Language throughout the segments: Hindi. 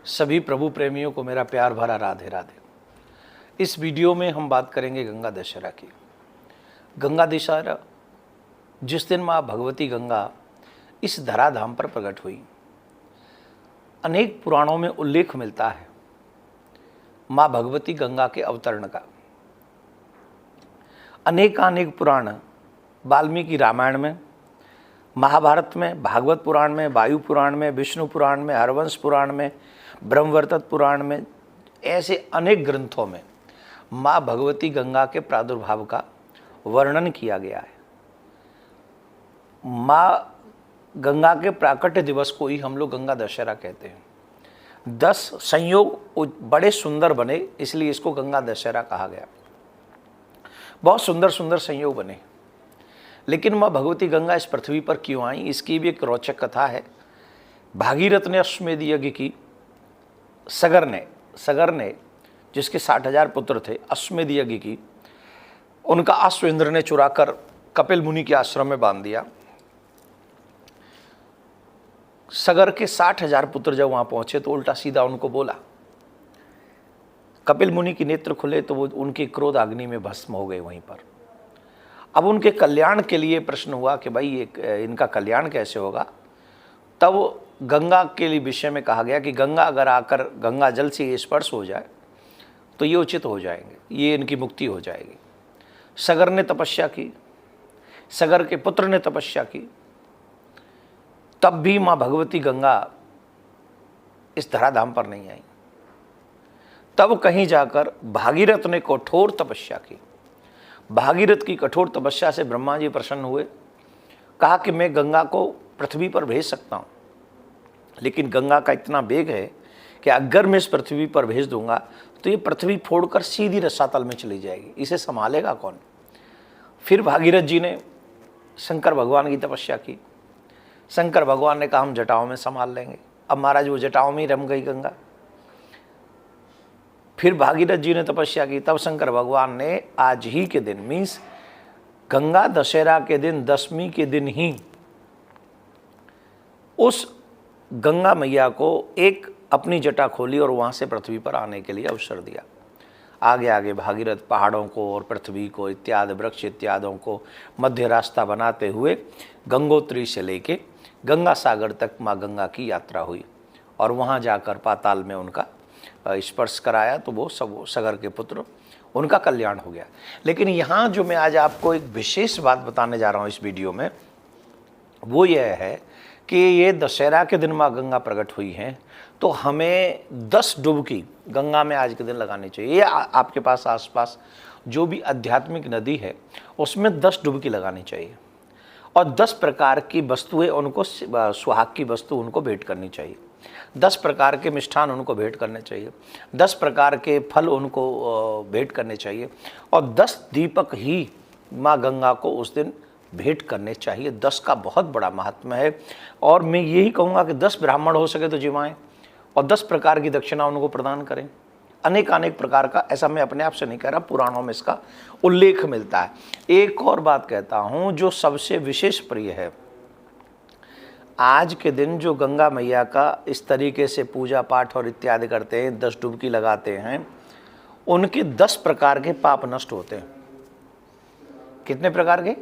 सभी प्रभु प्रेमियों को मेरा प्यार भरा राधे राधे। इस वीडियो में हम बात करेंगे गंगा दशहरा की। गंगा दशहरा जिस दिन माँ भगवती गंगा इस धराधाम पर प्रकट हुई, अनेक पुराणों में उल्लेख मिलता है माँ भगवती गंगा के अवतरण का। अनेक पुराण वाल्मीकि रामायण में, महाभारत में, भागवत पुराण में, वायु पुराण में, विष्णु पुराण में, हरवंश पुराण में, ब्रह्मवर्तत पुराण में, ऐसे अनेक ग्रंथों में माँ भगवती गंगा के प्रादुर्भाव का वर्णन किया गया है। माँ गंगा के प्राकट्य दिवस को ही हम लोग गंगा दशहरा कहते हैं। 10 संयोग बड़े सुंदर बने, इसलिए इसको गंगा दशहरा कहा गया। बहुत सुंदर सुंदर संयोग बने, लेकिन माँ भगवती गंगा इस पृथ्वी पर क्यों आई, इसकी भी एक रोचक कथा है। भागीरथ ने अश्वमेध यज्ञ की। सगर ने जिसके 60,000 पुत्र थे, अश्वमेध यज्ञ की। उनका अश्व इंद्र ने चुराकर कपिल मुनि के आश्रम में बांध दिया। सगर के 60,000 पुत्र जब वहां पहुंचे तो उल्टा सीधा उनको बोला। कपिल मुनि की नेत्र खुले तो वो उनके क्रोध अग्नि में भस्म हो गए वहीं पर। अब उनके कल्याण के लिए प्रश्न हुआ कि भाई इनका कल्याण कैसे होगा। तब गंगा के लिए विषय में कहा गया कि गंगा अगर आकर गंगा जल से ये स्पर्श हो जाए तो ये उचित हो जाएंगे, ये इनकी मुक्ति हो जाएगी। सगर ने तपस्या की, सगर के पुत्र ने तपस्या की, तब भी माँ भगवती गंगा इस धराधाम पर नहीं आई। तब कहीं जाकर भागीरथ ने कठोर तपस्या की। भागीरथ की कठोर तपस्या से ब्रह्मा जी प्रसन्न हुए। कहा कि मैं गंगा को पृथ्वी पर भेज सकता हूँ, लेकिन गंगा का इतना वेग है कि अगर मैं इस पृथ्वी पर भेज दूंगा तो ये पृथ्वी फोड़कर सीधी रसातल में चली जाएगी, इसे संभालेगा कौन। फिर भागीरथ जी ने शंकर भगवान की तपस्या की। शंकर भगवान ने कहा हम जटाओं में संभाल लेंगे। अब महाराज वो जटाओं में ही रम गई गंगा। फिर भागीरथ जी ने तपस्या की। तब शंकर भगवान ने आज ही के दिन, मीन्स गंगा दशहरा के दिन, 10वीं के दिन ही उस गंगा मैया को एक अपनी जटा खोली और वहाँ से पृथ्वी पर आने के लिए अवसर दिया। आगे आगे भागीरथ पहाड़ों को और पृथ्वी को इत्यादि वृक्ष इत्यादों को मध्य रास्ता बनाते हुए गंगोत्री से लेके गंगा सागर तक माँ गंगा की यात्रा हुई और वहाँ जाकर पाताल में उनका स्पर्श कराया तो वो सब सगर के पुत्र, उनका कल्याण हो गया। लेकिन यहाँ जो मैं आज आपको एक विशेष बात बताने जा रहा हूँ इस वीडियो में, वो ये है कि ये दशहरा के दिन माँ गंगा प्रकट हुई हैं तो हमें 10 डुबकी गंगा में आज के दिन लगानी चाहिए। ये आपके पास आसपास जो भी आध्यात्मिक नदी है उसमें 10 डुबकी लगानी चाहिए और 10 प्रकार की वस्तुएं उनको, सुहाग की वस्तु उनको भेंट करनी चाहिए। 10 प्रकार के मिष्ठान उनको भेंट करने चाहिए। 10 प्रकार के फल उनको भेंट करने चाहिए और 10 दीपक ही माँ गंगा को उस दिन भेंट करने चाहिए। 10 का बहुत बड़ा महात्मा है और मैं यही कहूँगा कि 10 ब्राह्मण हो सके तो जिवाएं और 10 प्रकार की दक्षिणा उनको प्रदान करें। अनेक प्रकार का, ऐसा मैं अपने आप से नहीं कह रहा, पुराणों में इसका उल्लेख मिलता है। एक और बात कहता हूँ जो सबसे विशेष प्रिय है, आज के दिन जो गंगा मैया का इस तरीके से पूजा पाठ और इत्यादि करते हैं, 10 डुबकी लगाते हैं, उनके 10 प्रकार के पाप नष्ट होते हैं। कितने प्रकार के?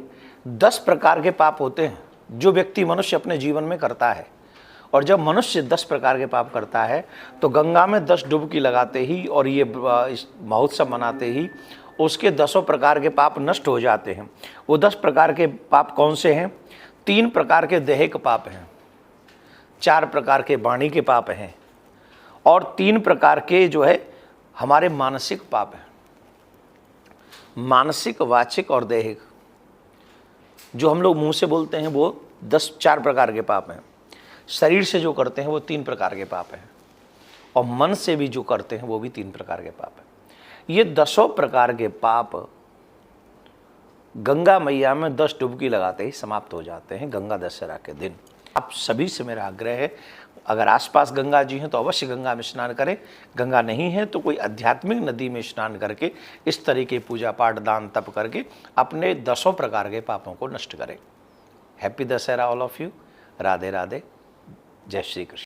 10 प्रकार के पाप होते हैं जो व्यक्ति मनुष्य अपने जीवन में करता है। और जब मनुष्य 10 प्रकार के पाप करता है तो गंगा में 10 डुबकी लगाते ही और ये इस महोत्सव मनाते ही उसके 10 प्रकार के पाप नष्ट हो जाते हैं। वो 10 प्रकार के पाप कौन से हैं? 3 प्रकार के दैहिक पाप हैं, 4 प्रकार के वाणी के पाप हैं और 3 प्रकार के जो है हमारे मानसिक पाप हैं। मानसिक, वाचिक और दैहिक, जो हम लोग मुंह से बोलते हैं वो 4 प्रकार के पाप हैं। शरीर से जो करते हैं वो 3 प्रकार के पाप हैं और मन से भी जो करते हैं वो भी 3 प्रकार के पाप हैं। ये 10 प्रकार के पाप गंगा मैया में 10 डुबकी लगाते ही समाप्त हो जाते हैं गंगा दशहरा के दिन। आप सभी से मेरा आग्रह है, अगर आसपास गंगा जी हैं तो अवश्य गंगा में स्नान करें। गंगा नहीं है तो कोई आध्यात्मिक नदी में स्नान करके इस तरीके पूजा पाठ दान तप करके अपने 10 प्रकार के पापों को नष्ट करें। Happy Dussehra all of you. Radhe Radhe. जय श्री कृष्ण।